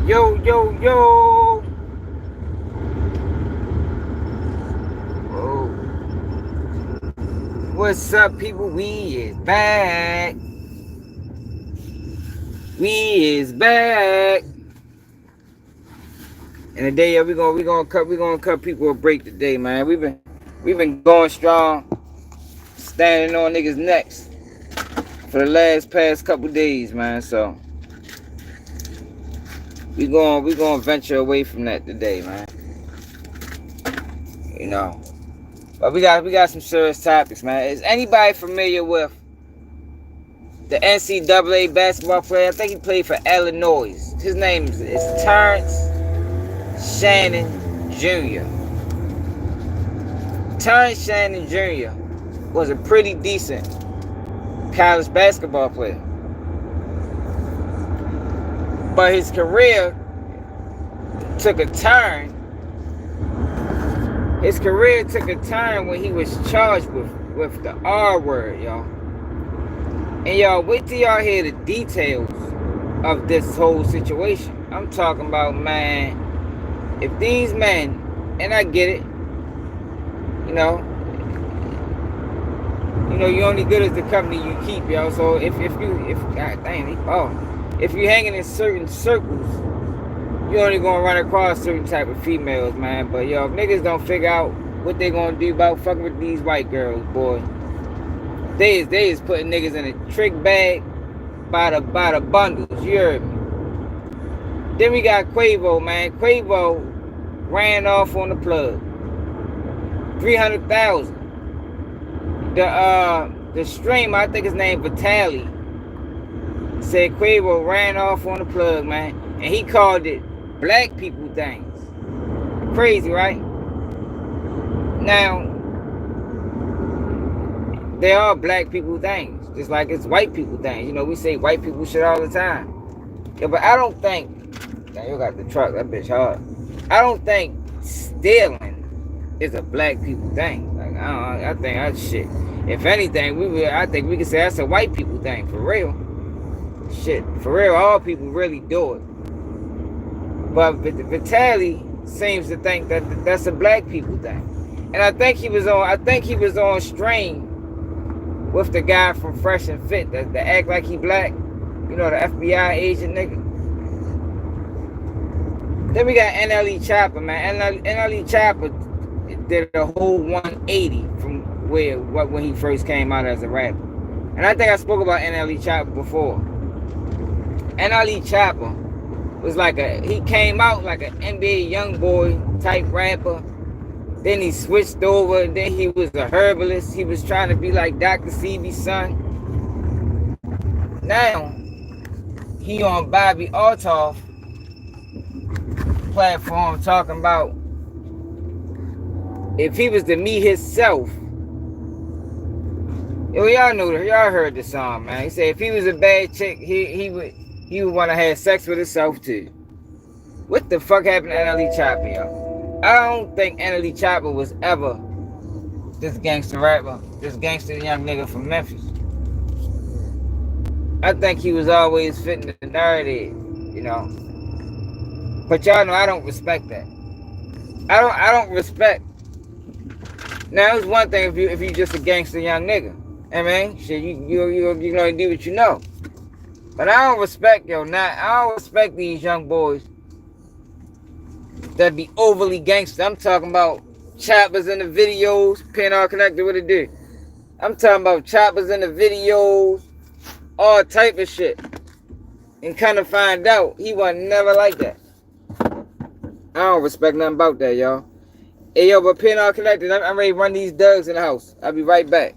Yo, yo, yo. Whoa. What's up, people? We is back. We is back. And today, yeah, we gonna cut people a break today, man. We've been going strong, standing on niggas' necks for the past couple days, man. So we gonna venture away from that today, man. You know. But we got some serious topics, man. Is anybody familiar with the NCAA basketball player? I think he played for Illinois. His name is Terrence Shannon Jr. Terrence Shannon Jr. was a pretty decent college basketball player. But his career took a turn. His career took a turn when he was charged with the R word, y'all. And y'all, wait till y'all hear the details of this whole situation. I'm talking about, man, if these men, and I get it, you know, you only good as the company you keep, yo. So if god damn, he ballin'. If you hanging in certain circles, you only gonna run across certain type of females, man. But yo, if niggas don't figure out what they gonna do about fucking with these white girls, boy, they is putting niggas in a trick bag by the bundles. You heard me? Then we got Quavo, man. Quavo ran off on the plug. 300,000. The streamer, I think his name Vitali, said Quavo ran off on the plug, man, and he called it black people things. Crazy, right? Now, they are black people things, just like it's white people things. You know, we say white people shit all the time. Yeah, but I don't think. Now you got the truck, that bitch hard. I don't think stealing is a black people thing. Like I think that's shit. If anything, I think we could say that's a white people thing for real. Shit, for real, all people really do it. But Vitali seems to think that that's a black people thing. And I think he was on strain with the guy from Fresh and Fit that act like he black. You know, the FBI agent nigga. Then we got NLE Choppa, man. NLE Choppa did a whole 180 from when he first came out as a rapper. And I think I spoke about NLE Choppa before. NLE Choppa was he came out like an NBA young boy type rapper. Then he switched over, and then he was a herbalist. He was trying to be like Dr. Sebi's son. Now, he on Bobby Altoff platform talking about if he was to meet himself. Yo, y'all know that. Y'all heard the song, man. He said if he was a bad chick, he would want to have sex with himself too. What the fuck happened to NLE Choppa, yo? I don't think NLE Choppa was ever this gangster rapper, this gangster young nigga from Memphis. I think he was always fitting the narrative, you know. But y'all know I don't respect that. I don't respect. Now it's one thing if you just a gangster young nigga. I mean, shit, you gonna do what you know. But I don't respect I don't respect these young boys that be overly gangster. I'm talking about choppers in the videos, pin all connected with it do. I'm talking about choppers in the videos, all type of shit. And kind of find out he wasn't never like that. I don't respect nothing about that, y'all. Hey, yo, but pin all connected. I'm ready to run these dugs in the house. I'll be right back.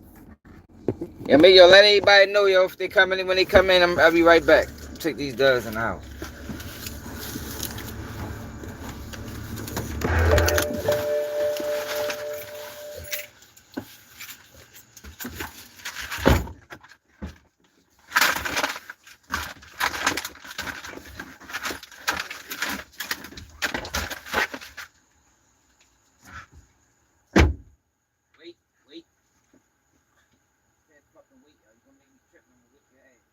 Yeah, make yo, let anybody know, yo, if they come in. When they come in, I'll be right back. Take these dugs in the house. Wait. That fucking wait, yo. You're gonna make me trip. I'm gonna whip your ass.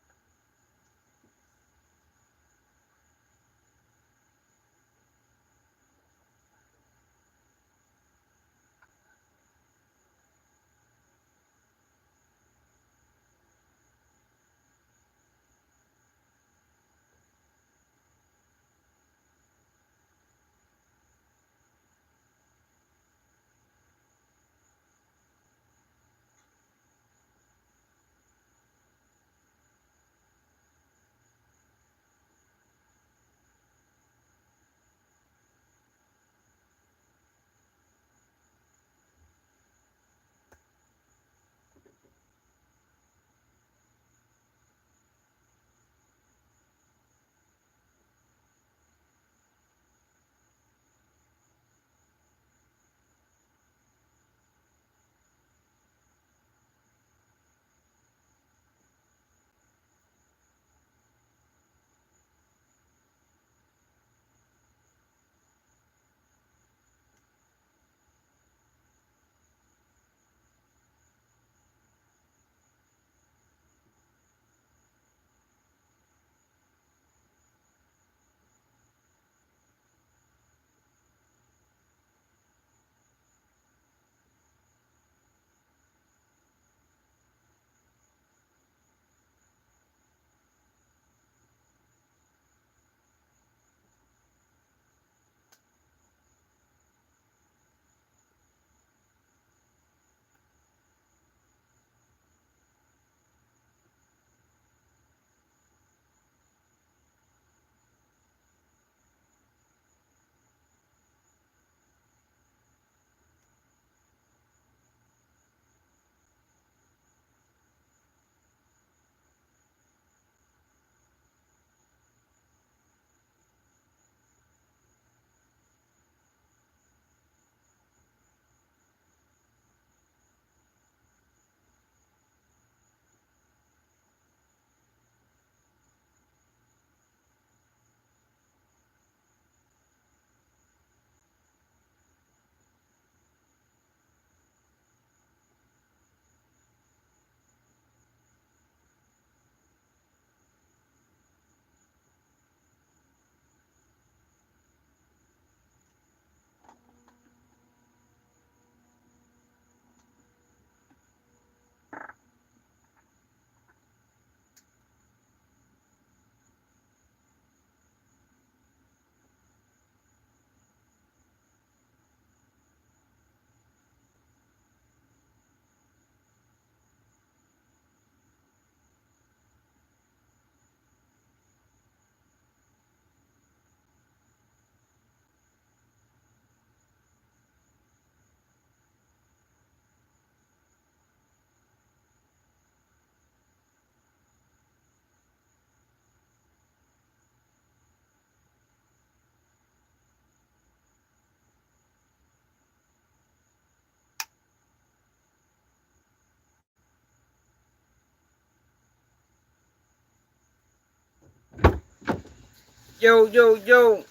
Yo.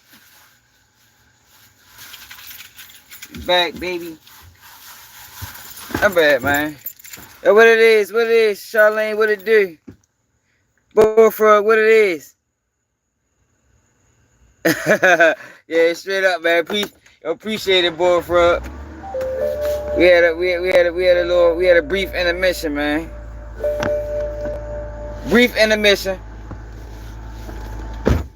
Back, baby. I'm bad, man. Yo, what it is, Charlene, what it do? Bullfrog, what it is? Yeah, straight up, man. Appreciate it, Bullfrog. We had a brief intermission, man. Brief intermission.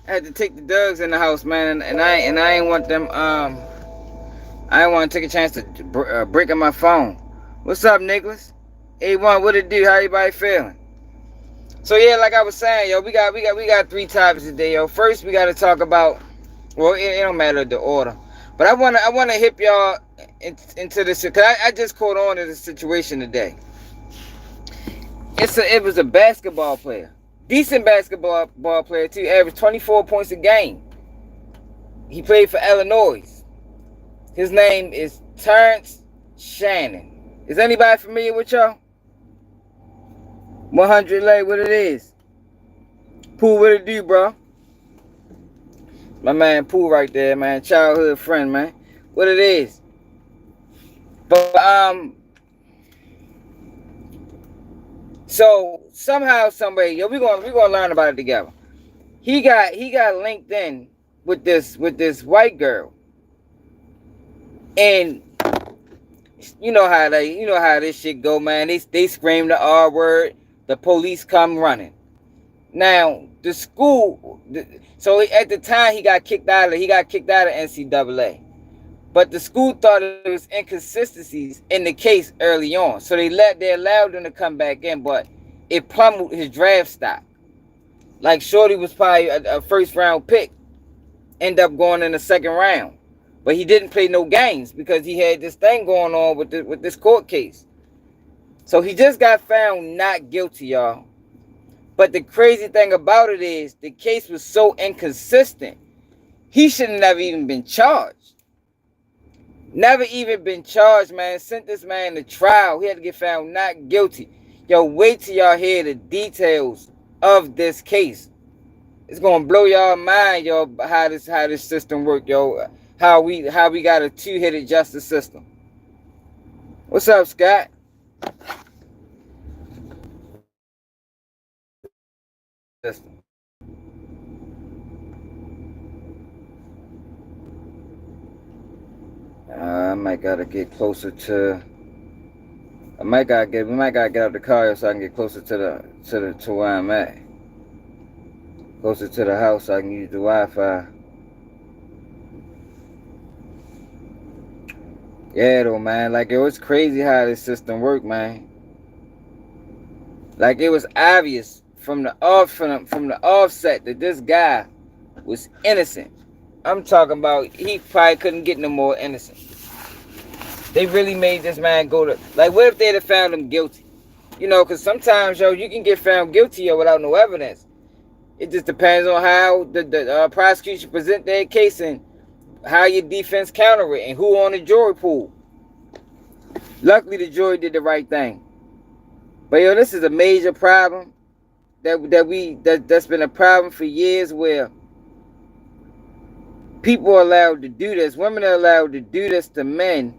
I had to take the dogs in the house, man, and I ain't want them. I ain't want to take a chance to break up my phone. What's up, Nicholas? A1, what it do? How everybody feeling? So yeah, like I was saying, yo, we got 3 topics today, yo. First, we got to talk about. Well, it don't matter the order, but I wanna hip y'all into this, cause I just caught on to the situation today. It was a basketball player. Decent basketball player too. Averaged 24 points a game. He played for Illinois. His name is Terrence Shannon. Is anybody familiar with y'all? 100 lay, what it is? Pooh, what it do, bro? My man Pooh right there, man. Childhood friend, man. What it is? But so somehow, somebody, yo, we gonna learn about it together. He got linked in with this white girl, and you know how this shit go, man. They scream the R word, the police come running. Now the school, so at the time he got kicked out of NCAA, but the school thought it was inconsistencies in the case early on, so they allowed him to come back in, but it plummeted his draft stock. Like Shorty was probably a first round pick, end up going in the second round, but he didn't play no games because he had this thing going on with this court case. So he just got found not guilty, y'all. But the crazy thing about it is the case was so inconsistent. He should have never even been charged. Never even been charged, man. Sent this man to trial. He had to get found not guilty. Yo, wait till y'all hear the details of this case. It's gonna blow y'all mind, yo, how this system work, yo. How we got a 2-headed justice system. What's up, Scott? System. I might gotta get closer to. We might gotta get out the car so I can get closer to where I'm at. Closer to the house so I can use the Wi-Fi. Yeah, though, man. Like, it was crazy how this system worked, man. Like, it was obvious from the offset that this guy was innocent. I'm talking about he probably couldn't get no more innocent. They really made this man go to... Like, what if they'd have found him guilty? You know, because sometimes, yo, you can get found guilty, yo, without no evidence. It just depends on how the prosecution present their case and how your defense counter it and who on the jury pool. Luckily, the jury did the right thing. But, yo, this is a major problem that's been a problem for years where people are allowed to do this. Women are allowed to do this to men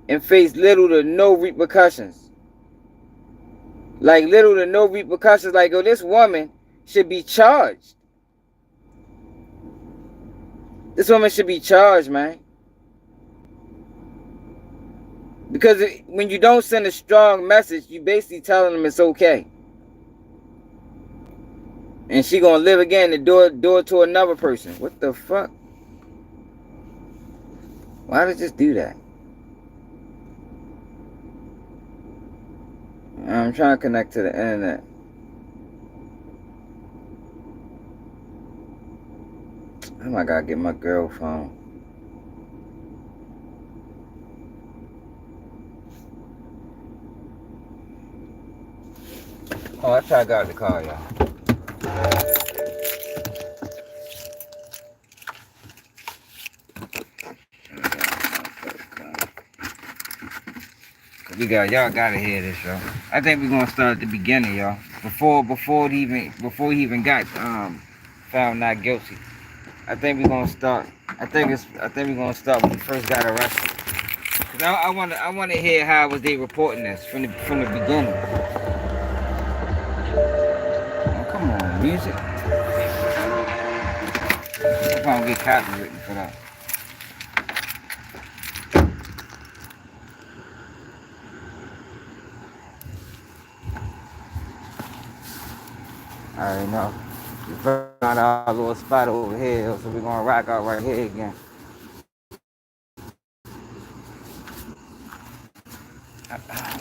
and face little to no repercussions. Like, little to no repercussions. Like, oh, this woman should be charged. This woman should be charged, man. Because when you don't send a strong message, you basically telling them it's okay. And she gonna live again to do it to another person. What the fuck? Why did it just do that? I'm trying to connect to the internet. I gotta get my girl phone. Oh, I tried to go out the car, y'all. Y'all gotta hear this, y'all. I think we're gonna start at the beginning, y'all. Before he even got found not guilty. I think we're gonna start. I think we're gonna start when we first got arrested. Cause I wanna hear how was they reporting this from the beginning. Oh, come on, music. I'm gonna get copywritten for that. I already know. We found our little spot over here, so we're gonna rock out right here again.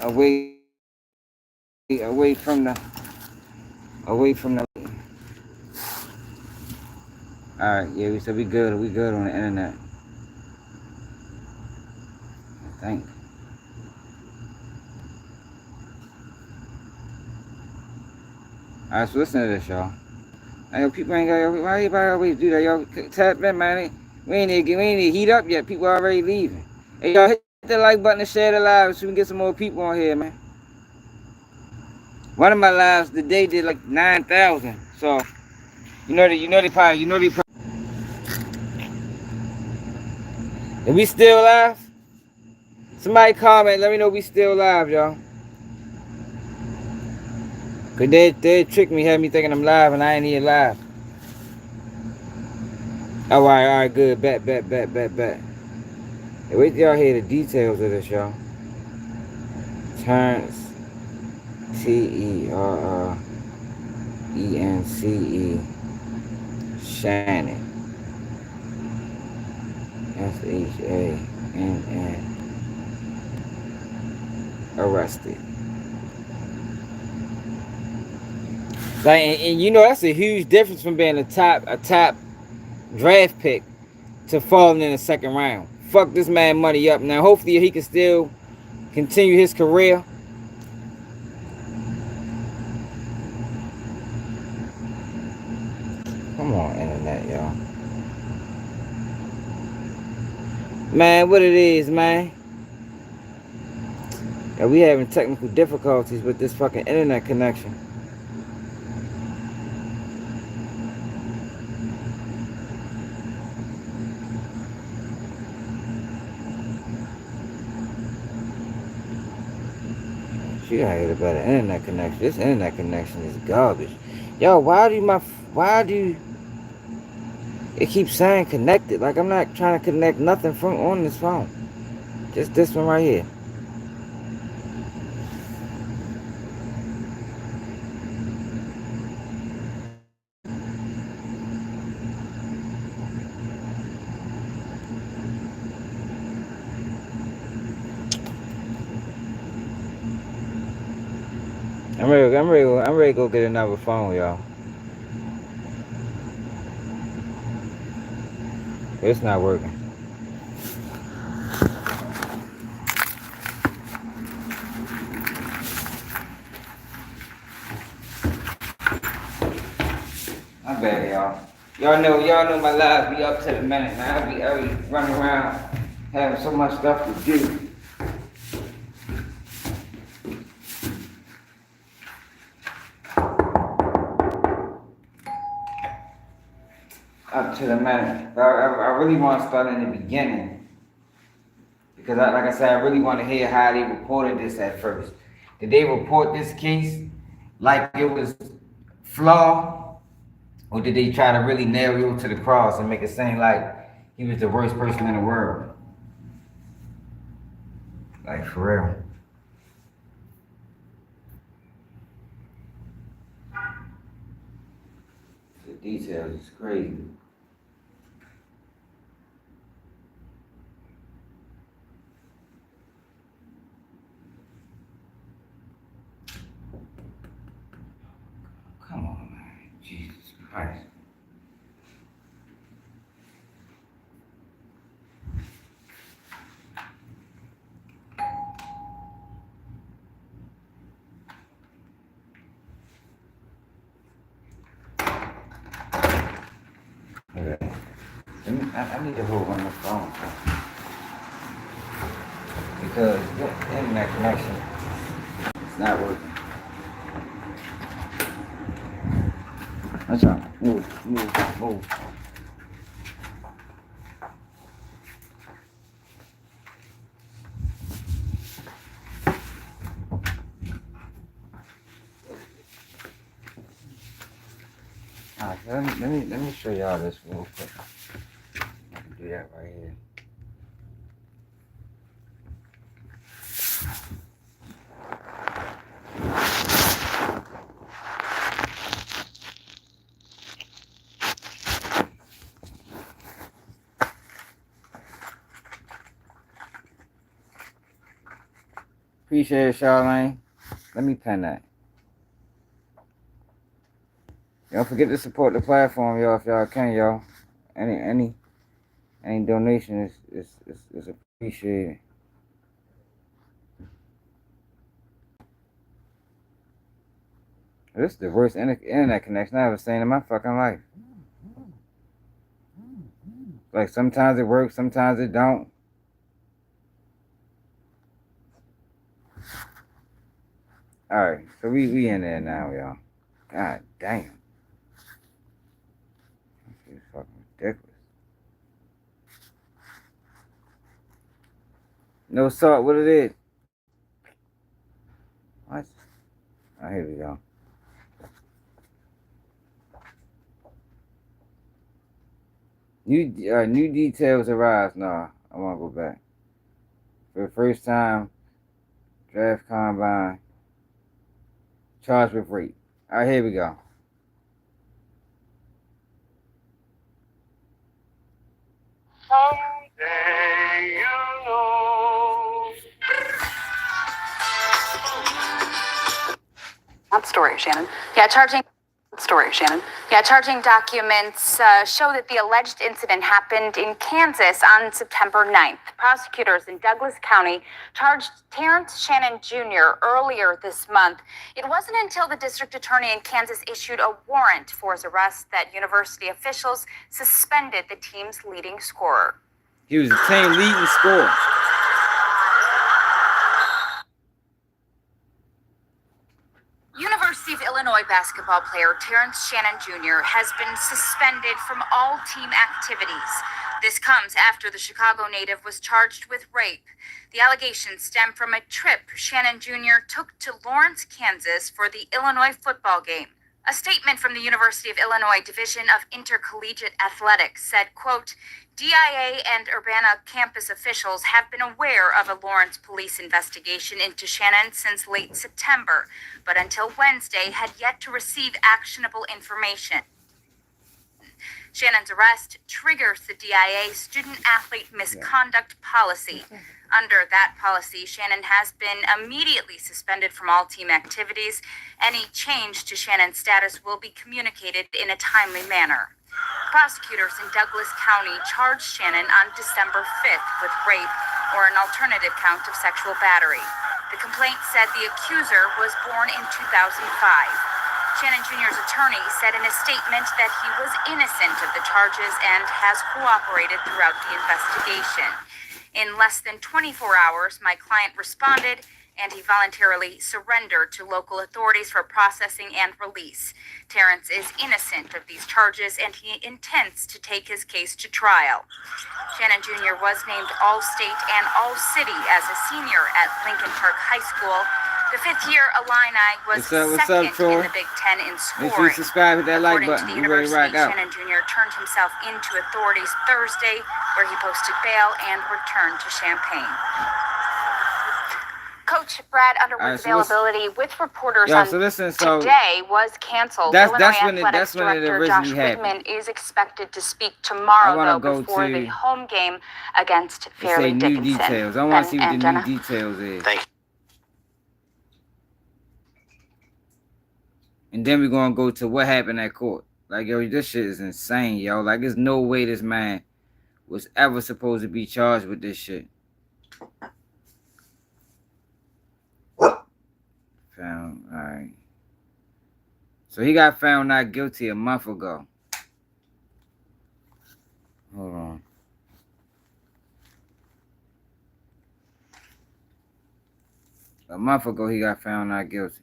Away, away from the, away from the. All right, yeah, we said we good. We good on the internet. I think. All right, so listen to this, y'all. Hey, people ain't got. Why everybody always do that? Y'all tap in, man. We ain't even heat up yet. People already leaving. Hey, y'all hit the like button and share the live so we can get some more people on here, man. One of my lives today did like 9,000. So they probably. Are we still live? Somebody comment. Let me know we still live, y'all. Cause they tricked me, had me thinking I'm live and I ain't even live. All right, good. Bet. Hey, wait till y'all hear the details of this, y'all. Terrence Tennce Shannon Shann arrested. Like, and you know that's a huge difference from being a top draft pick to falling in the second round. Fuck this man money up. Now hopefully he can still continue his career. Come on, internet, y'all. Man, what it is, man. Yeah, we having technical difficulties with this fucking internet connection. You gotta get a better internet connection. This internet connection is garbage. Yo, why do it keeps saying connected? Like I'm not trying to connect nothing from on this phone. Just this one right here. I'm ready to go get another phone, y'all. It's not working. I'm bad, y'all. Y'all know my lives be up to the minute, man. I be running around having so much stuff to do. Up to the minute. I really want to start in the beginning. Because like I said, I really want to hear how they reported this at first. Did they report this case like it was flawed? Or did they try to really nail you to the cross and make it seem like he was the worst person in the world? Like, for real. The details is crazy. Come on, man. Jesus Christ. Okay. I need to hold on the phone. Because the internet connection is not working. That's all. Move. Let me show y'all this real quick. I can do that right here. Appreciate it, Charlene. Let me pen that. Don't forget to support the platform, y'all, if y'all can, y'all. Any donation is appreciated. This is the worst internet connection I've ever seen in my fucking life. Like, sometimes it works, sometimes it don't. Alright, so we in there now, y'all. God damn. This is fucking ridiculous. No salt, what it is? What? Oh, here we go. New details arise. No, I want to go back. For the first time, draft combine, charged with rape. All right, here we go. Someday you know. That story, Shannon. Yeah, charging documents show that the alleged incident happened in Kansas on September 9th. Prosecutors in Douglas County charged Terrence Shannon Jr. earlier this month. It wasn't until the district attorney in Kansas issued a warrant for his arrest that university officials suspended the team's leading scorer. He was the team leading scorer. University of Illinois basketball player Terrence Shannon Jr. has been suspended from all team activities. This comes after the Chicago native was charged with rape. The allegations stem from a trip Shannon Jr. took to Lawrence, Kansas for the Illinois football game. A statement from the University of Illinois Division of Intercollegiate Athletics said, quote, DIA and Urbana campus officials have been aware of a Lawrence police investigation into Shannon since late September, but until Wednesday had yet to receive actionable information. Shannon's arrest triggers the DIA student-athlete misconduct policy. Under that policy, Shannon has been immediately suspended from all team activities. Any change to Shannon's status will be communicated in a timely manner. Prosecutors in Douglas County charged Shannon on December 5th with rape or an alternative count of sexual battery. The complaint said the accuser was born in 2005. Shannon Jr.'s attorney said in a statement that he was innocent of the charges and has cooperated throughout the investigation. In less than 24 hours, my client responded, and he voluntarily surrendered to local authorities for processing and release. Terrence is innocent of these charges, and he intends to take his case to trial. Shannon Jr. was named All-State and All-City as a senior at Lincoln Park High School. The fifth-year Illini was second in the Big Ten in scoring. Make sure you subscribe, hit that like According button. to the You ready to rock university, out? Shannon Jr. turned himself into authorities Thursday, where he posted bail and returned to Champaign. Coach Brad Underwood's availability with reporters today was canceled. That's Illinois when Athletics it Director originally Josh happened. Whitman is expected to speak tomorrow, I wanna though, go before to- the home game against Say Fairleigh new Dickinson. details. I want to see what Ben the and new Jenna. details is. Thank you. And then we're gonna go to what happened at court. Like, yo, this shit is insane, yo. Like, there's no way this man was ever supposed to be charged with this shit. Found, alright. So he got found not guilty a month ago. Hold on. A month ago, he got found not guilty.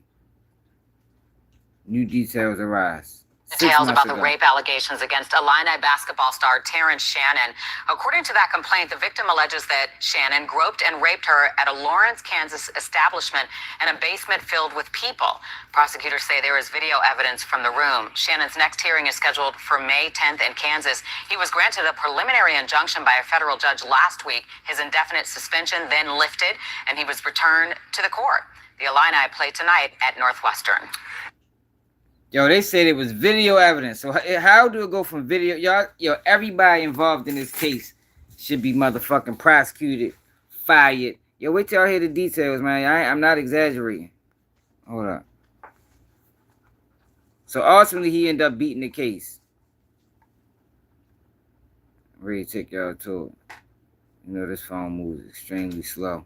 New details arise. Details about the rape allegations against Illini basketball star Terrence Shannon. According to that complaint, the victim alleges that Shannon groped and raped her at a Lawrence, Kansas establishment in a basement filled with people. Prosecutors say there is video evidence from the room. Shannon's next hearing is scheduled for May 10th in Kansas. He was granted a preliminary injunction by a federal judge last week. His indefinite suspension then lifted, and he was returned to the court. The Illini play tonight at Northwestern. Yo, they said it was video evidence. So how do it go from video? Yo, everybody involved in this case should be motherfucking prosecuted, fired. Yo, wait till I hear the details, man. I'm not exaggerating. Hold up. So ultimately, he ended up beating the case. I'm ready to take y'all to it. You know, this phone moves extremely slow.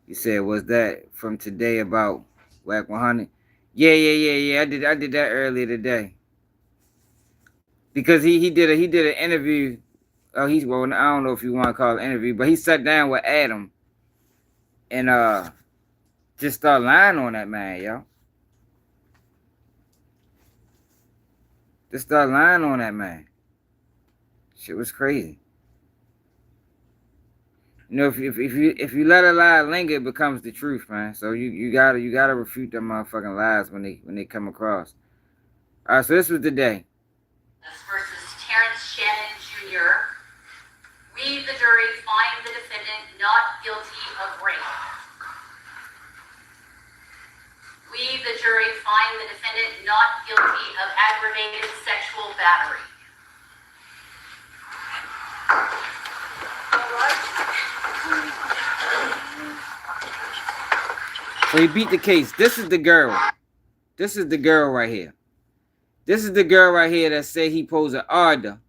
You said, was that from today about Whack 100? Yeah. I did that earlier today. Because he did an interview. Oh, well, I don't know if you want to call it an interview, but he sat down with Adam and just started lying on that man, yo. Just started lying on that man. Shit was crazy. You know, if you let a lie linger, it becomes the truth, man. So you gotta refute them motherfucking lies when they come across. All right, so this was the day. Versus Terrence Shannon Jr. We, the jury, find the defendant not guilty of rape. We, the jury, find the defendant not guilty of aggravated sexual battery. So he beat the case. This is the girl. This is the girl right here. This is the girl right here that said he posed an order.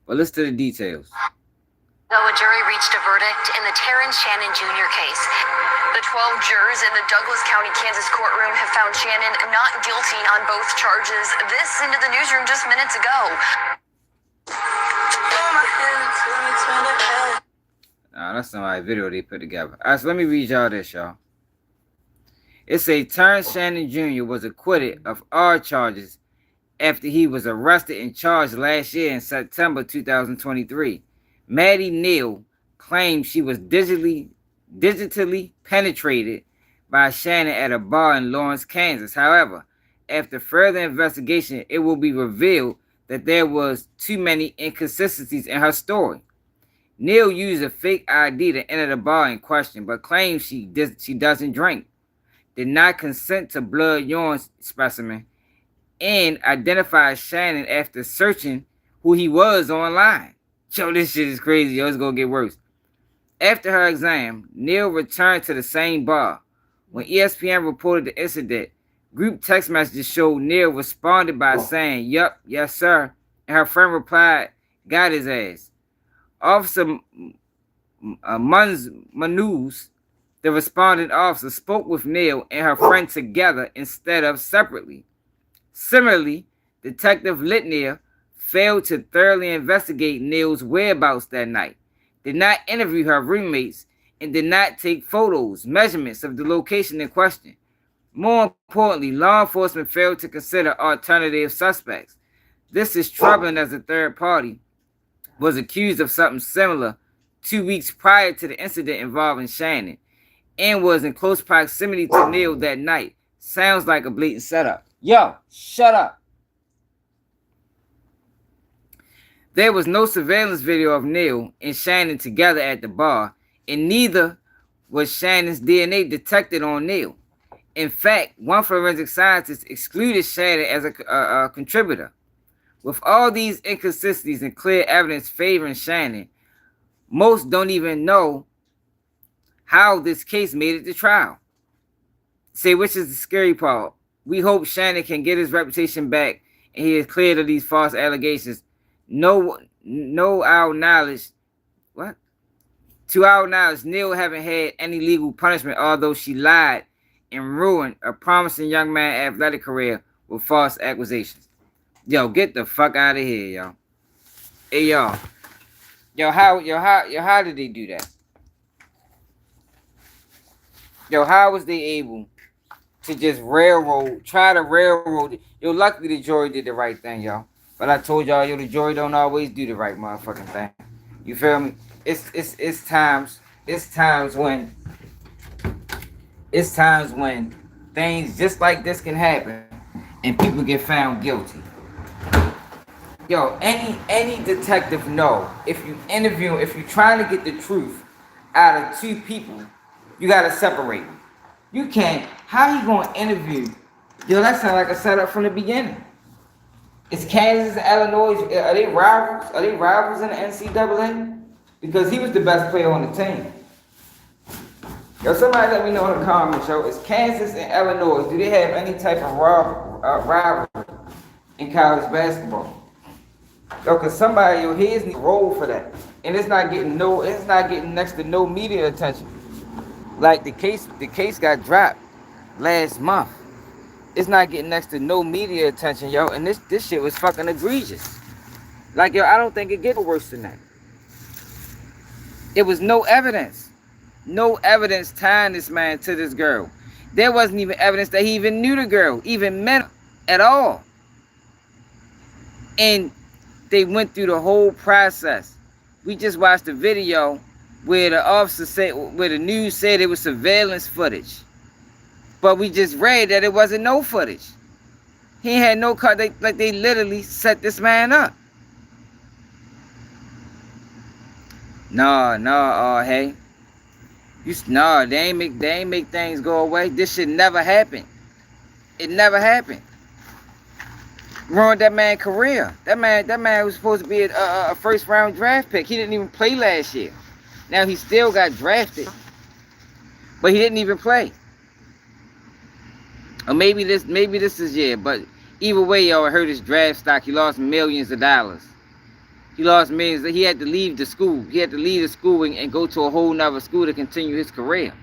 But listen to the details. Though a jury reached a verdict in the Terrence Shannon Jr. case, the 12 jurors in the Douglas County, Kansas courtroom have found Shannon not guilty on both charges. This into the newsroom just minutes ago. That's not my video they put together. All right, so let me read y'all this, y'all. It says Terrence Shannon Jr. was acquitted of all charges after he was arrested and charged last year in September 2023. Maddie Neal claimed she was digitally penetrated by Shannon at a bar in Lawrence, Kansas. However, after further investigation, it will be revealed that there was too many inconsistencies in her story. Neal used a fake ID to enter the bar in question, but claims she doesn't drink, did not consent to blood urine specimen, and identified Shannon after searching who he was online. Yo, this shit is crazy. Yo, it's gonna get worse. After her exam, Neal returned to the same bar. When ESPN reported the incident, group text messages showed Neal responded by saying, "Yup, yes sir," and her friend replied, "Got his ass." Officer Manus, the responding officer, spoke with Neal and her friend together instead of separately. Similarly, Detective Litnier failed to thoroughly investigate Neal's whereabouts that night, did not interview her roommates, and did not take photos, measurements of the location in question. More importantly, law enforcement failed to consider alternative suspects. This is troubling as a third party was accused of something similar 2 weeks prior to the incident involving Shannon and was in close proximity to Neal that night. Sounds like a blatant setup. Yo, shut up. There was no surveillance video of Neal and Shannon together at the bar, and neither was Shannon's DNA detected on Neal. In fact, one forensic scientist excluded Shannon as a contributor. With all these inconsistencies and clear evidence favoring Shannon, most don't even know how this case made it to trial. Say, which is the scary part. We hope Shannon can get his reputation back and he is cleared of these false allegations. To our knowledge, Neal haven't had any legal punishment, although she lied and ruined a promising young man's athletic career with false accusations. Yo, get the fuck out of here, yo. Hey, y'all. How did they do that? Yo, how was they able to just try to railroad it. Yo, luckily the jury did the right thing, y'all. But I told y'all, yo, the jury don't always do the right motherfucking thing. You feel me? It's times when things just like this can happen and people get found guilty. Yo, any detective know if you're trying to get the truth out of two people, you gotta separate them. You can't. How you gonna interview? Yo, that sounds like a setup from the beginning. Is Kansas and Illinois, are they rivals? Are they rivals in the NCAA? Because he was the best player on the team. Yo, somebody let me know in the comments, yo. Is Kansas and Illinois, do they have any type of rivalry in college basketball? Yo, cause somebody, yo, here's the role for that. And it's not getting next to no media attention. Like the case got dropped last month. It's not getting next to no media attention, yo. And this shit was fucking egregious. Like, yo, I don't think it gets worse than that. It was no evidence. No evidence tying this man to this girl. There wasn't even evidence that he even knew the girl, even met her at all. And they went through the whole process. We just watched the video where the news said it was surveillance footage. But we just read that it wasn't no footage. He had no car. They literally set this man up. Hey. They ain't make things go away. This shit never happened. It never happened. Ruined that man's career. That man was supposed to be a first round draft pick. He didn't even play last year. Now he still got drafted, but he didn't even play. Or maybe this is but either way, y'all, hurt his draft stock. He lost millions of dollars. He lost millions. He had to leave the school. He had to leave the school and go to a whole nother school to continue his career.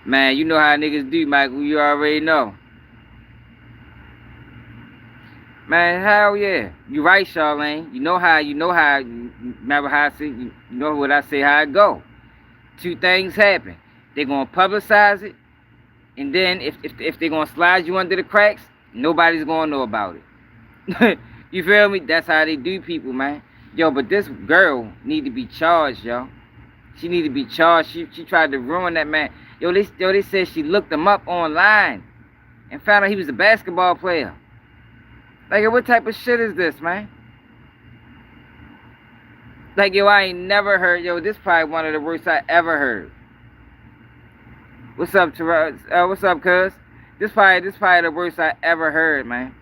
Man, you know how niggas do, Michael. You already know. Man, hell yeah. You right, Charlene. You know how, remember how I say, you know what I say, how it go. Two things happen. They're going to publicize it. And then if they're going to slide you under the cracks, nobody's going to know about it. You feel me? That's how they do people, man. Yo, but this girl need to be charged, yo. She need to be charged. She tried to ruin that man. Yo, they said she looked him up online and found out he was a basketball player. Like, what type of shit is this, man? Like, yo, I ain't never heard. Yo, this probably one of the worst I ever heard. What's up, Terrence? What's up, cuz? This probably the worst I ever heard, man.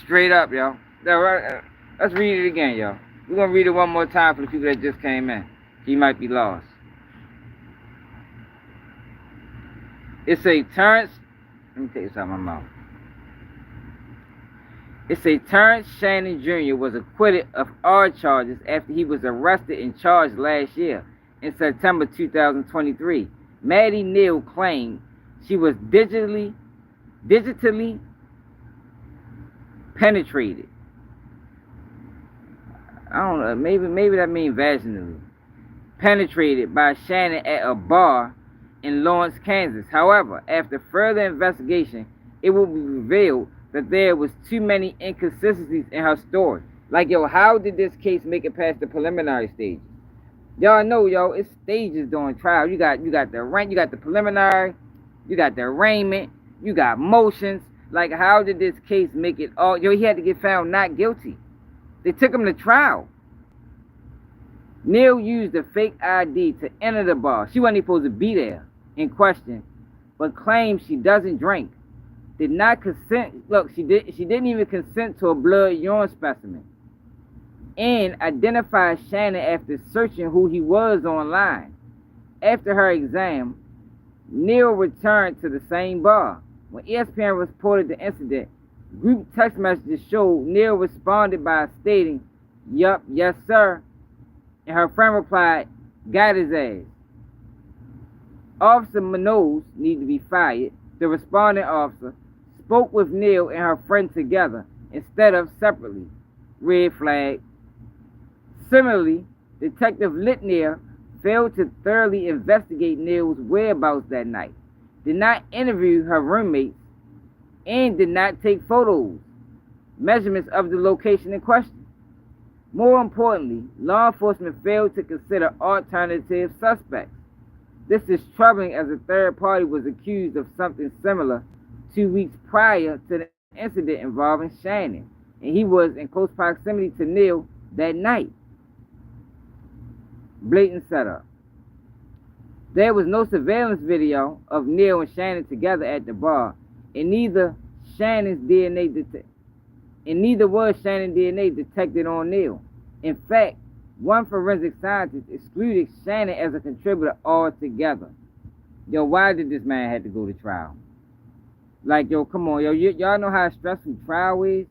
Straight up, yo. Let's read it again, yo. We're gonna read it one more time for the people that just came in. You might be lost. It's a Terrence. Let me take this out of my mouth. It's a Terrence Shannon Jr. was acquitted of all charges after he was arrested and charged last year in September 2023. Maddie Neal claimed she was digitally penetrated. I don't know, maybe that means vaginally. Penetrated by Shannon at a bar in Lawrence, Kansas. However, after further investigation, it will be revealed that there was too many inconsistencies in her story. Like, yo, how did this case make it past the preliminary stages? Y'all know, yo, it's stages during trial. You got the rank, you got the preliminary, you got the arraignment, you got motions. Like, how did this case make it all? Yo, he had to get found not guilty. They took him to trial. Neal used a fake ID to enter the bar. She wasn't supposed to be there in question, but claims she doesn't drink. Did not consent. Look, she didn't even consent to a blood urine specimen. And identified Shannon after searching who he was online. After her exam, Neal returned to the same bar. When ESPN reported the incident, group text messages showed Neal responded by stating, "Yup, yes sir," and her friend replied, "Got his ass." Officer Manoz need to be fired. The responding officer spoke with Neal and her friend together instead of separately. Red flag. Similarly, Detective Litnier failed to thoroughly investigate Neal's whereabouts that night, did not interview her roommates, and did not take photos, measurements of the location in question. More importantly, law enforcement failed to consider alternative suspects. This is troubling as a third party was accused of something similar 2 weeks prior to the incident involving Shannon, and he was in close proximity to Neal that night. Blatant setup. There was no surveillance video of Neal and Shannon together at the bar, and neither was Shannon's DNA detected on Neal. In fact, one forensic scientist excluded Shannon as a contributor altogether. Yo, why did this man have to go to trial? Like, yo, come on, yo, y'all know how stressful trial is?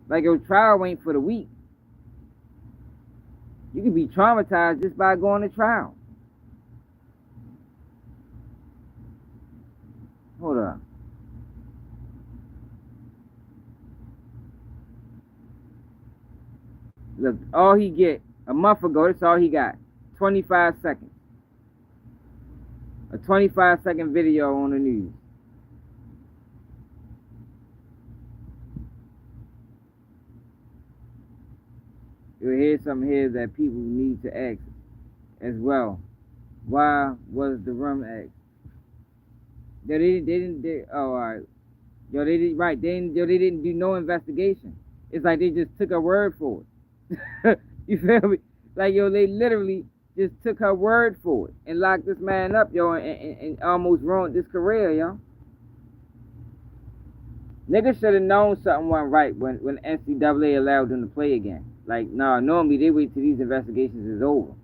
Like, yo, trial ain't for the weak. You can be traumatized just by going to trial. Hold up. Look, all he get, a month ago, that's all he got. 25 seconds. A 25-second video on the news. You'll hear something here that people need to ask as well. Why was the room asked? They didn't, oh, all right. Yo, they didn't do no investigation. It's like they just took her word for it. You feel me? Like, yo, they literally just took her word for it and locked this man up, yo, and almost ruined his career, yo. Niggas should have known something wasn't right when NCAA allowed them to play again. Like, nah, normally they wait till these investigations is over.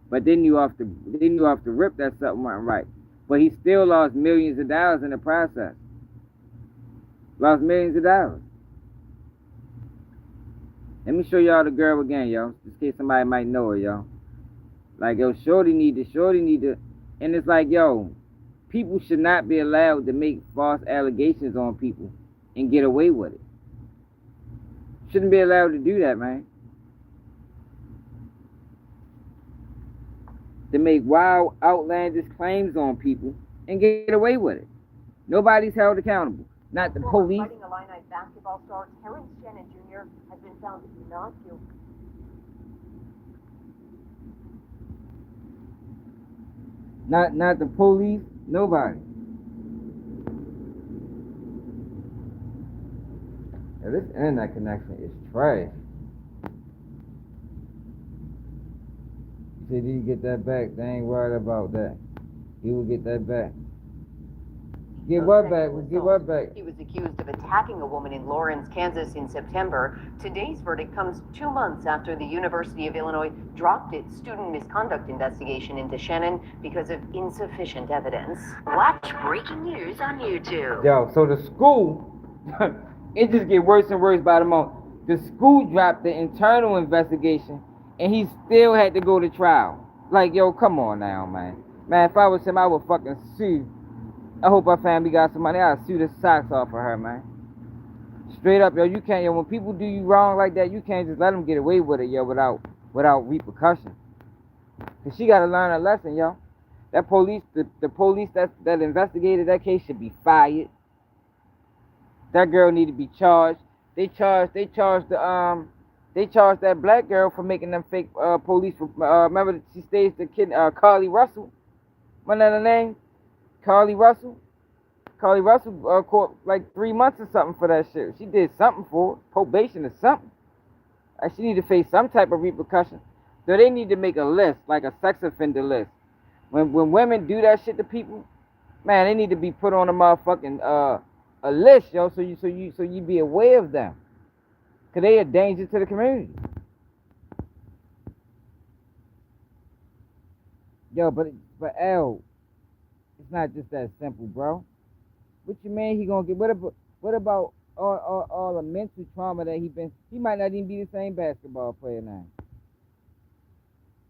But they knew off the rip that something wasn't right. But he still lost millions of dollars in the process. Lost millions of dollars. Let me show y'all the girl again, yo. Just in case somebody might know her, yo. Like, yo, shorty need to, and it's like, yo, people should not be allowed to make false allegations on people and get away with it. Shouldn't be allowed to do that, man. To make wild, outlandish claims on people and get away with it. Nobody's held accountable. Not the police. Fighting Illini basketball star Terrence Shannon Jr. has been found not guilty. Not the police. Nobody. Yeah, this internet connection is trash. Did he get that back? They ain't worried about that. He will get that back. Get what back? Get what back? He was accused of attacking a woman in Lawrence, Kansas in September. Today's verdict comes 2 months after the University of Illinois dropped its student misconduct investigation into Shannon because of insufficient evidence. Watch breaking news on YouTube. Yo, so the school, it just get worse and worse by the moment. The school dropped the internal investigation and he still had to go to trial. Like, yo, come on now, man. Man, if I was him, I would fucking sue. I hope her family got some money. I'd sue the socks off of her, man. Straight up, yo, you can't, yo, when people do you wrong like that, you can't just let them get away with it, yo, without repercussion. Cause she gotta learn a lesson, yo. That police, the police that investigated that case should be fired. That girl need to be charged. They charged that black girl for making them fake police. Remember that she staged the kid, Carly Russell. What's her name? Carly Russell caught like 3 months or something for that shit. She did something for it, probation or something. She need to face some type of repercussion. So they need to make a list, like a sex offender list. When women do that shit to people, man, they need to be put on a motherfucking a list, yo, so you be aware of them, cause they a danger to the community. Yo, but L. It's not just that simple, bro. What you mean he gonna get? What about all the mental trauma that he might not even be the same basketball player now.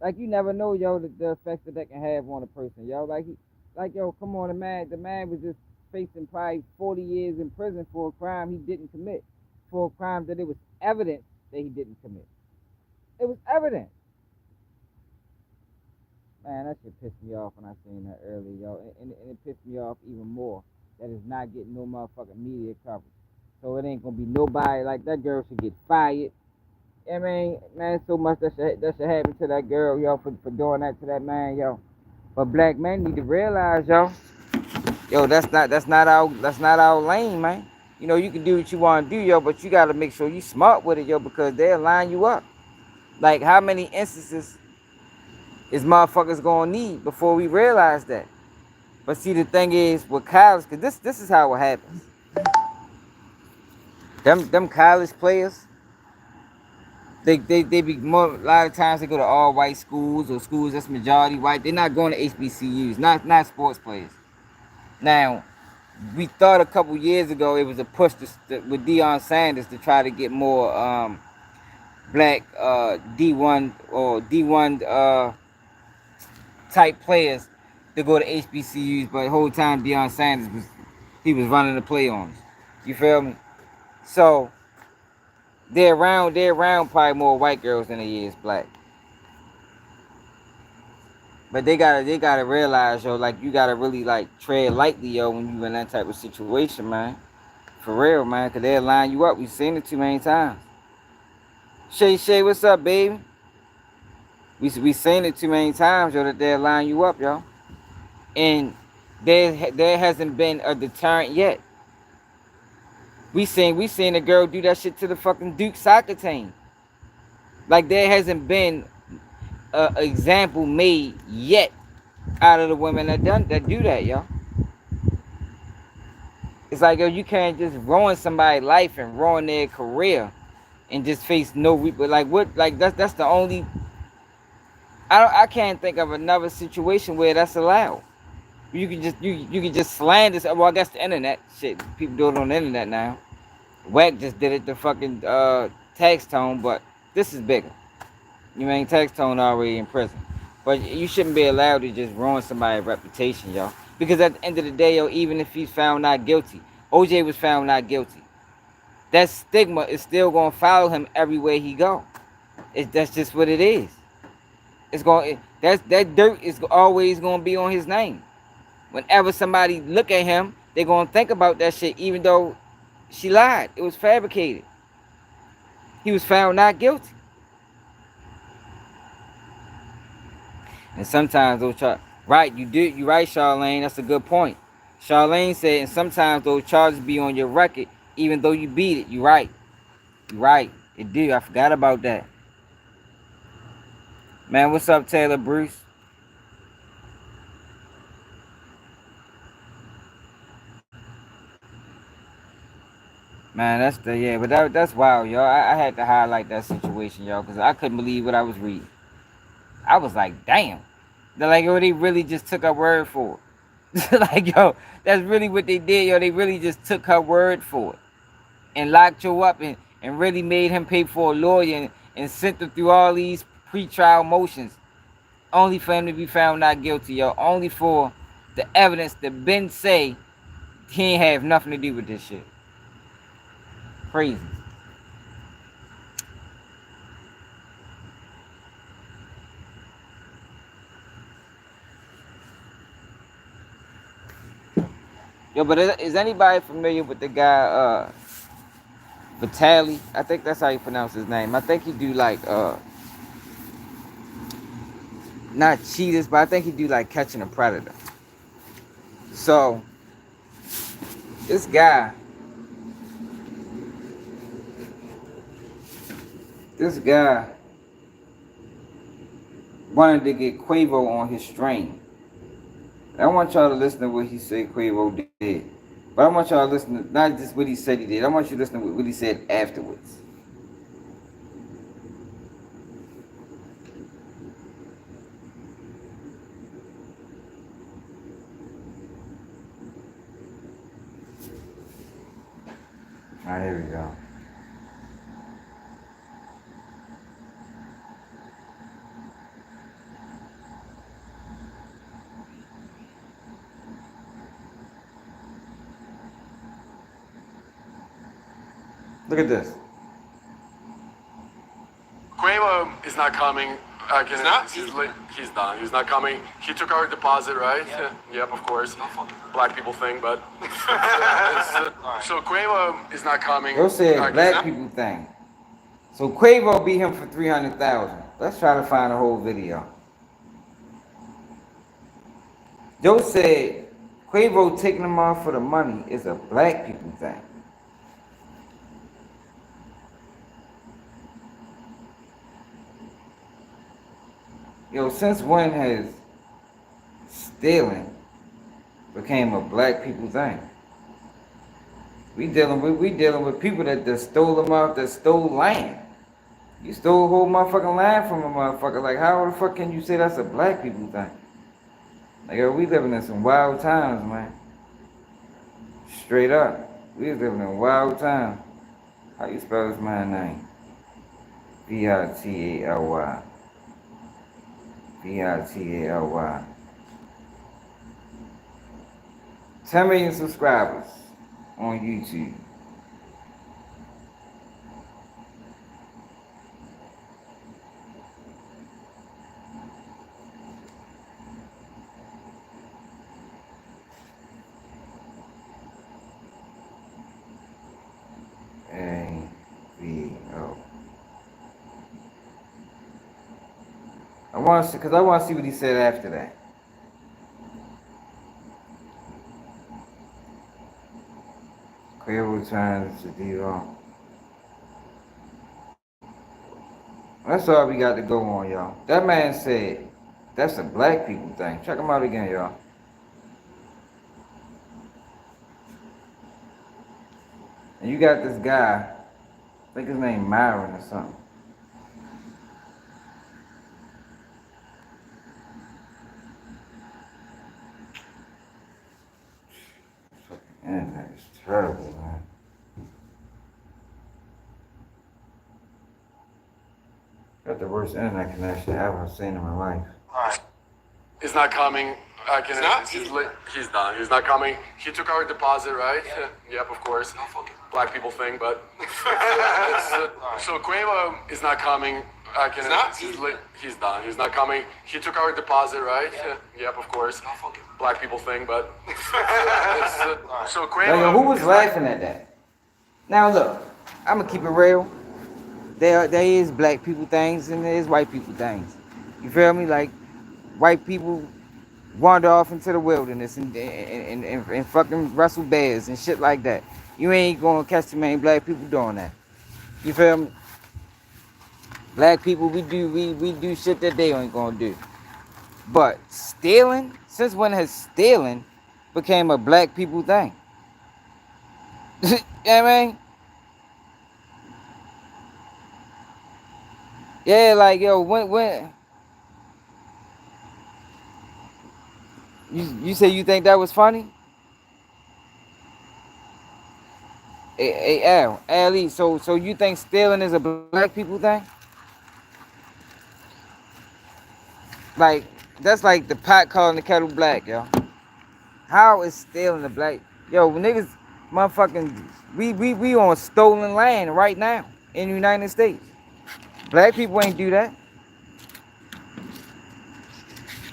Like, you never know, yo, the effects that can have on a person, yo. Yo, come on, the man was just facing probably 40 years in prison for a crime he didn't commit, for a crime that it was evident that he didn't commit. It was evident. Man, that shit pissed me off when I seen that earlier, yo. And it pissed me off even more that it's not getting no motherfucking media coverage. So it ain't gonna be nobody like that girl should get fired. I mean, man, so much that should happen to that girl, yo, for doing that to that man, yo. But black men need to realize, yo, that's not our lane, man. You know, you can do what you want to do, yo, but you gotta make sure you smart with it, yo, because they'll line you up. Like, how many instances is motherfuckers gonna need before we realize that? But see, the thing is with college, cause this is how it happens. Them college players, they be more. A lot of times they go to all white schools or schools that's majority white. They're not going to HBCUs, not sports players. Now, we thought a couple years ago it was a push with Deion Sanders to try to get more black D1 or D1 type players to go to HBCUs, but the whole time Deion Sanders was running the play on us. You feel me? So they're around probably more white girls than they is black. But they gotta realize, yo, like you gotta really like tread lightly, yo, when you in that type of situation, man. For real, man, cause they'll line you up. We've seen it too many times. Shay, what's up, baby? We seen it too many times, yo, that they'll line you up, yo. And there hasn't been a deterrent yet. We seen a girl do that shit to the fucking Duke soccer team. Like there hasn't been an example made yet out of the women that do that, yo. It's like, yo, you can't just ruin somebody's life and ruin their career and just face no like what, like that's the only. I can't think of another situation where that's allowed. You can just slander. Well, I guess the internet shit. People do it on the internet now. Wack just did it to fucking Tax Tone, but this is bigger. You mean Tax Tone already in prison, but you shouldn't be allowed to just ruin somebody's reputation, yo. Because at the end of the day, yo, even if he's found not guilty, OJ was found not guilty. That stigma is still gonna follow him everywhere he go. That's just what it is. That dirt is always gonna be on his name. Whenever somebody look at him, they're gonna think about that shit, even though she lied. It was fabricated. He was found not guilty. And sometimes those charges, right? You right, Charlene. That's a good point. Charlene said, and sometimes those charges be on your record, even though you beat it. You right. You right. It do. I forgot about that. Man, what's up, Taylor Bruce? Man, but that's wild, y'all. I had to highlight that situation, y'all, because I couldn't believe what I was reading. I was like, damn. They're like, yo, they really just took her word for it. Like, yo, that's really what they did, yo. They really just took her word for it and locked you up and really made him pay for a lawyer and sent him through all these pre-trial motions only for him to be found not guilty, yo. Only for the evidence that Ben say he ain't have nothing to do with this shit. Crazy. Yo, but is anybody familiar with the guy Vitali? I think that's how you pronounce his name. I think he do like not cheaters, but I think he do like catching a predator. So this guy wanted to get Quavo on his string. I want y'all to listen to what he said Quavo did. But I want y'all to listen to not just what he said he did. I want you to listen to what he said afterwards. All right, here we go. Look at this. Quavo is not coming. He's not? He's done. He's not coming. He took our deposit, right? Yeah. Yep, of course. Black people thing, but... so Quavo is not coming. Yo said black people thing. So Quavo beat him for 300,000. Let's try to find the whole video. Joe said Quavo taking him off for the money is a black people thing. Yo, since when has stealing became a black people thing? We dealing with people that stole them off, that stole land. You stole a whole motherfucking land from a motherfucker. Like, how the fuck can you say that's a black people thing? Like, yo, we living in some wild times, man. Straight up. We living in wild times. How you spell this man's name? Vitaly. Vitaly. 10 million subscribers on YouTube. AVO. I want to, because I want to see what he said after that. Quavo trying to do. That's all we got to go on, y'all. That man said that's a black people thing. Check him out again, y'all. And you got this guy, I think his name Myron or something. Internet is terrible, man. Got the worst internet connection I've ever seen in my life. He's not coming. He's done. He's not coming. He took our deposit, right? Yeah. Yep, of course. Black people thing, but... so Quavo is not coming. He's done. He's not coming. He took our deposit, right? Yeah. Yep, of course. Black people thing, but... so Quavo... Like, who was laughing at that? Now look, I'm gonna keep it real. There is black people things and there is white people things. You feel me? Like, white people wander off into the wilderness and fucking wrestle bears and shit like that. You ain't gonna catch too many black people doing that. You feel me? Black people, we do shit that they ain't gonna do. But stealing, since when has stealing became a black people thing? You know what I mean? Yeah, like, yo, when you say you think that was funny? Hey, Ali, so you think stealing is a black people thing? Like, that's like the pot calling the kettle black, yo. How is stealing a black? Yo, niggas, motherfucking, we on stolen land right now in the United States. Black people ain't do that.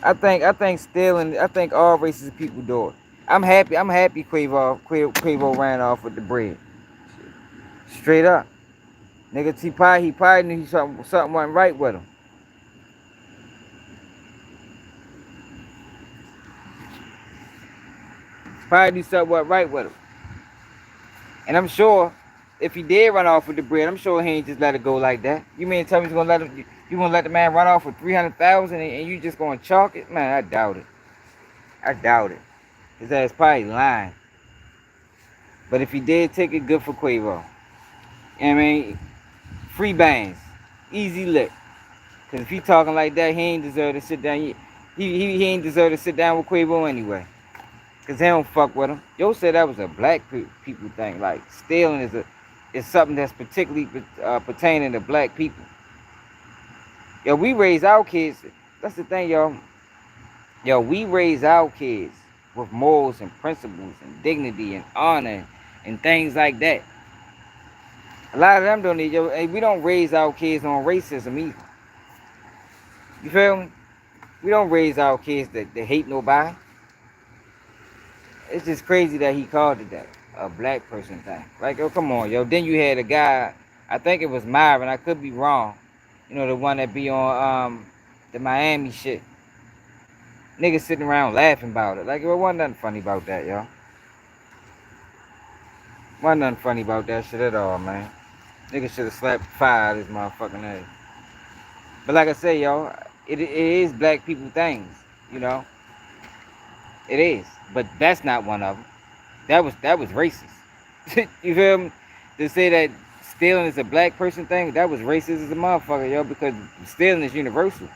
I think stealing, I think all races of people do it. I'm happy Quavo ran off with the bread. Straight up. Nigga, he probably knew something wasn't right with him. Probably knew something wasn't right with him. And I'm sure if he did run off with the bread, I'm sure he ain't just let it go like that. You mean tell me you gonna let the man run off with 300,000 and you just gonna chalk it? Man, I doubt it. I doubt it. His ass probably lying. But if he did take it, good for Quavo. You know what I mean? Free bands. Easy lick. Cause if he talking like that, he ain't deserve to sit down. He ain't deserve to sit down with Quavo anyway. Cause they don't fuck with him. Yo said that was a black people thing. Like, stealing is something that's particularly pertaining to black people. Yo, we raise our kids. That's the thing, y'all. Yo, we raise our kids with morals and principles and dignity and honor and things like that. A lot of them don't need, yo, we don't raise our kids on racism either. You feel me? We don't raise our kids that hate nobody. It's just crazy that he called it that. A black person thing. Like, oh, come on, yo. Then you had a guy, I think it was Myron, I could be wrong. You know, the one that be on the Miami shit. Niggas sitting around laughing about it. Like, it wasn't nothing funny about that, yo. Wasn't nothing funny about that shit at all, man. Niggas should have slapped fire out of his motherfucking ass. But like I say, yo, it is black people things, you know. It is. But that's not one of them. That was racist. You feel me? To say that stealing is a black person thing, that was racist as a motherfucker, yo, because stealing is universal.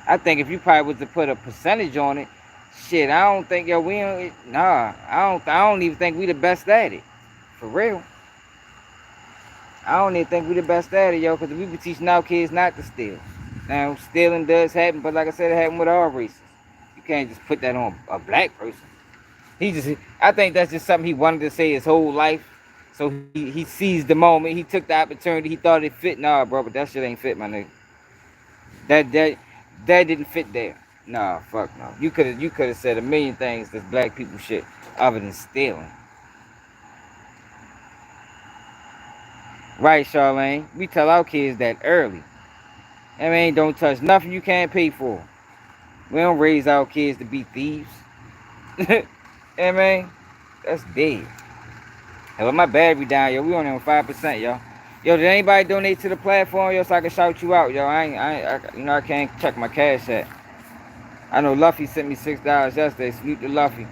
I think if you probably was to put a percentage on it, shit, I don't think, yo, I don't even think we the best at it. For real. I don't even think we the best at it, yo, because we be teaching our kids not to steal. Now, stealing does happen, but like I said, it happened with all races. You can't just put that on a black person. I think that's just something he wanted to say his whole life. So he seized the moment. He took the opportunity. He thought it fit. Nah, bro, but that shit ain't fit, my nigga. That didn't fit there. Nah, fuck no. You could have said a million things that's black people shit other than stealing. Right, Charlene? We tell our kids that early. I mean, don't touch nothing you can't pay for. We don't raise our kids to be thieves. I mean, that's dead. Hell, my battery down, yo. We only on 5%, yo. Yo, did anybody donate to the platform, yo, so I can shout you out, yo? I can't check my cash app. I know Luffy sent me $6 yesterday. Salute to Luffy.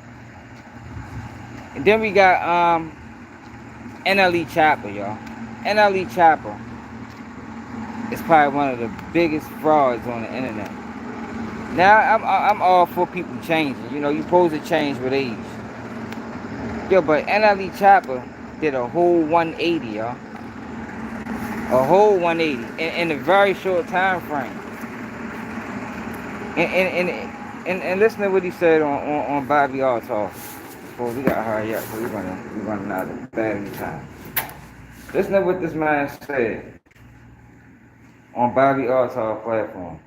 And then we got NLE Choppa, y'all. NLE Choppa is probably one of the biggest frauds on the internet. Now I'm all for people changing. You know, you supposed to change with age. Yo, but NLE Choppa did a whole 180, y'all. A whole 180 in a very short time frame. And listen to what he said on Bobby R Talk. Before we gotta hurry up, so we're running out of battery time. Listen to what this man said on Bobby R Talk platform.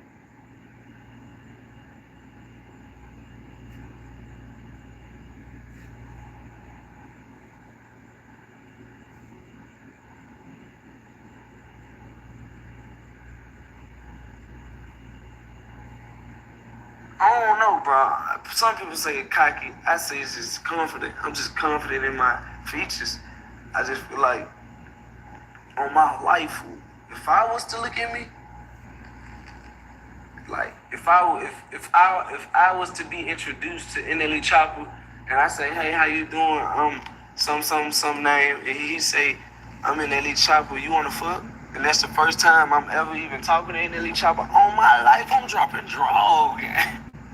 I don't know, bro. Some people say cocky. I say it's just confident. I'm just confident in my features. I just feel like on my life, if I was to look at me, like if I was to be introduced to NLE Choppa and I say, hey, how you doing? Some name, and he say, I'm NLE Choppa. You wanna fuck? And that's the first time I'm ever even talking to NLE Choppa. On my life, I'm dropping drugs.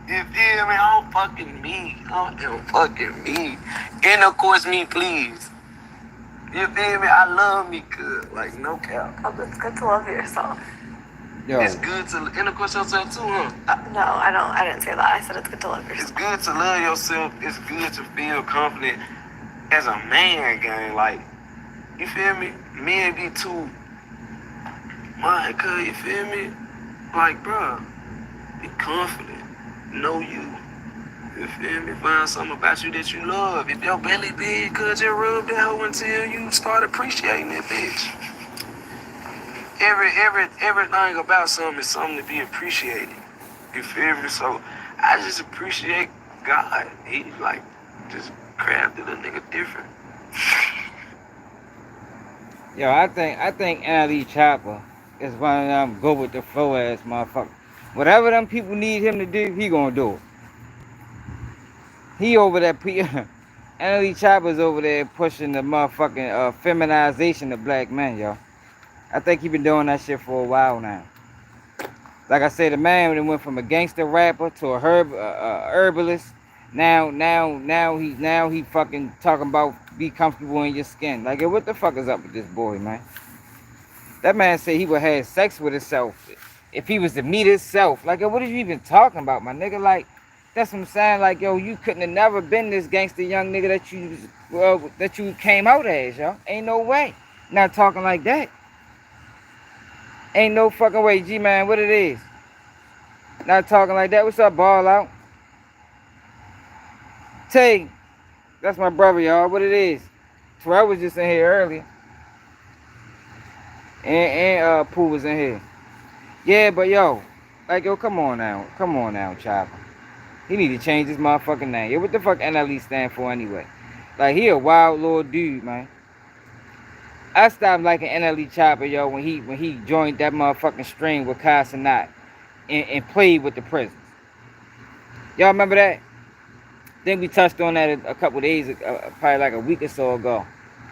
You feel me? I'm fucking me. I'm fucking me. And of course, me, please. You feel me? I love me good. Like, no cap. Oh, it's good to love yourself. Yo. It's good to, and of course, yourself too, huh? No, I didn't say that. I said it's good to love It's yourself. good to love yourself. It's good to feel confident as a man, gang. Like, you feel me? Men be too, man, cuz, you feel me? Like, bro, be confident. Know you. You feel me? Find something about you that you love. If your belly big, cuz just rub that hoe until you start appreciating that bitch. Everything about something is something to be appreciated. You feel me? So I just appreciate God. He like just crafted a nigga different. Yo, I think NLE Choppa is one of them go with the flow ass motherfucker. Whatever them people need him to do, he gonna do it. He over there, NLE Choppa's over there pushing the motherfucking feminization of black men, yo. I think he been doing that shit for a while now. Like I said, the man went from a gangster rapper to a herbalist. Now he fucking talking about be comfortable in your skin. Like, what the fuck is up with this boy, man? That man said he would have sex with himself if he was to meet himself. Like, what are you even talking about, my nigga? Like, that's what I'm saying. Like, yo, you couldn't have never been this gangster young nigga that you came out as, yo. Ain't no way. Not talking like that. Ain't no fucking way, G-man, what it is. Not talking like that. What's up, ball out? Tay, that's my brother, y'all. What it is? Terrell was just in here earlier. And Pooh was in here. Yeah, but yo, like, yo, come on now. Come on now, Choppa. He need to change his motherfucking name. Yo, what the fuck NLE stand for anyway? Like, he a wild little dude, man. I stopped liking NLE Choppa, yo, when he joined that motherfucking string with Casanat and played with the prisons. Y'all remember that? I think we touched on that a couple days, probably like a week or so ago.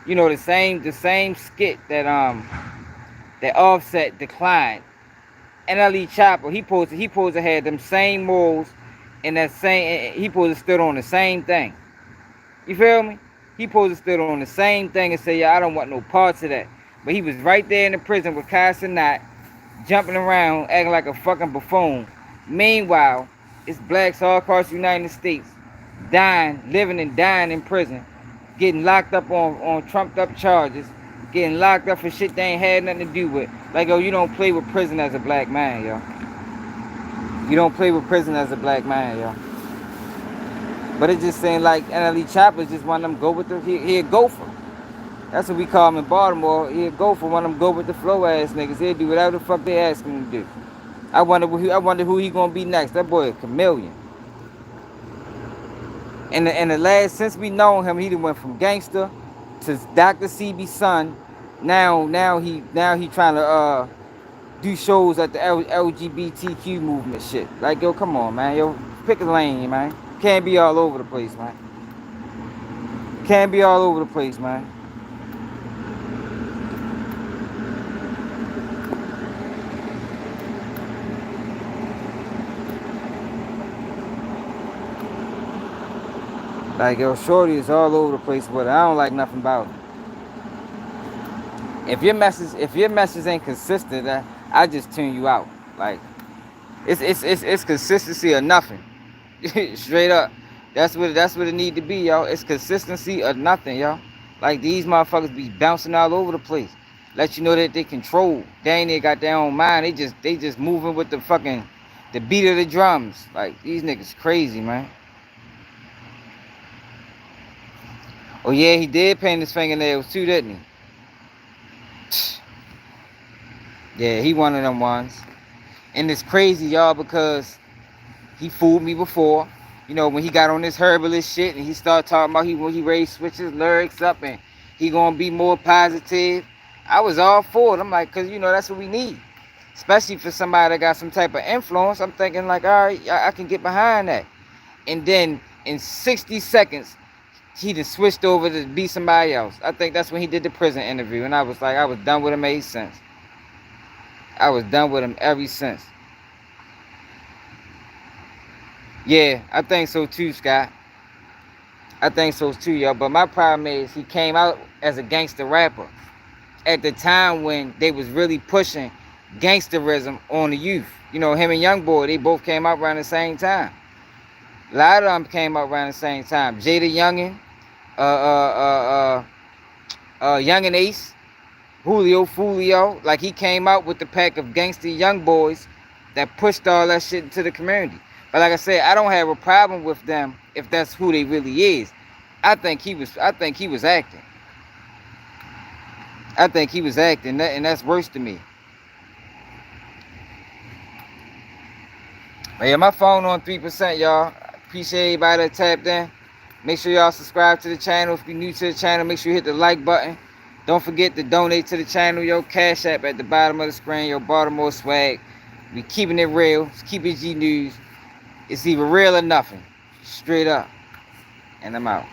You know, the same skit that Offset declined. NLE Choppa, he supposed to have them same morals and that same, he supposed to stood on the same thing. You feel me? He supposed to stood on the same thing and say, yeah, I don't want no parts of that. But he was right there in the prison with Casanat, jumping around, acting like a fucking buffoon. Meanwhile, it's blacks all across the United States dying, living and dying in prison, getting locked up on trumped up charges, getting locked up for shit they ain't had nothing to do with. Like, yo, you don't play with prison as a black man, yo. You don't play with prison as a black man, yo. But it just seemed like NLE Choppa is just one of them go with the, he a gopher. That's what we call him in Baltimore. He a gopher, one of them go with the flow ass niggas. He'll do whatever the fuck they ask him to do. I wonder who he gonna be next. That boy a chameleon. And the last, since we known him, he done went from gangster to Dr. CB's son. Now he trying to do shows at the LGBTQ movement shit. Like, yo, come on, man. Yo, pick a lane, man. Can't be all over the place, man. Can't be all over the place, man. Like, yo, shorty is all over the place, but I don't like nothing about it. If your message ain't consistent, I just tune you out. Like, it's consistency or nothing. Straight up. That's what it need to be, y'all. It's consistency or nothing, y'all. Like, these motherfuckers be bouncing all over the place. Let you know that they control. They ain't even got their own mind. They just moving with the fucking the beat of the drums. Like, these niggas crazy, man. Oh yeah, he did paint his fingernails too, didn't he? Yeah, he one of them ones. And it's crazy, y'all, because he fooled me before. You know, when he got on this herbalist shit and he started talking about when he ready to switch his lyrics up and he gonna be more positive. I was all for it. I'm like, cause you know, that's what we need. Especially for somebody that got some type of influence. I'm thinking like, all right, I can get behind that. And then in 60 seconds, he just switched over to be somebody else. I think that's when he did the prison interview. And I was like, I was done with him ever since. I was done with him ever since. Yeah, I think so too, Scott. I think so too, y'all. But my problem is he came out as a gangster rapper at the time when they was really pushing gangsterism on the youth. You know, him and Youngboy, they both came out around the same time. A lot of them came out around the same time. Jada Youngin, Young and Ace, Julio Fulio. Like, he came out with the pack of gangster young boys that pushed all that shit into the community. But like I said, I don't have a problem with them if that's who they really is. I think he was acting. I think he was acting, and that's worse to me. But yeah, my phone on 3%, y'all. Appreciate everybody that tapped in. Make sure y'all subscribe to the channel. If you're new to the channel, make sure you hit the like button. Don't forget to donate to the channel. Yo, Cash App at the bottom of the screen. Yo, Baltimore swag. We keeping it real. Keep it G News. It's either real or nothing. Straight up. And I'm out.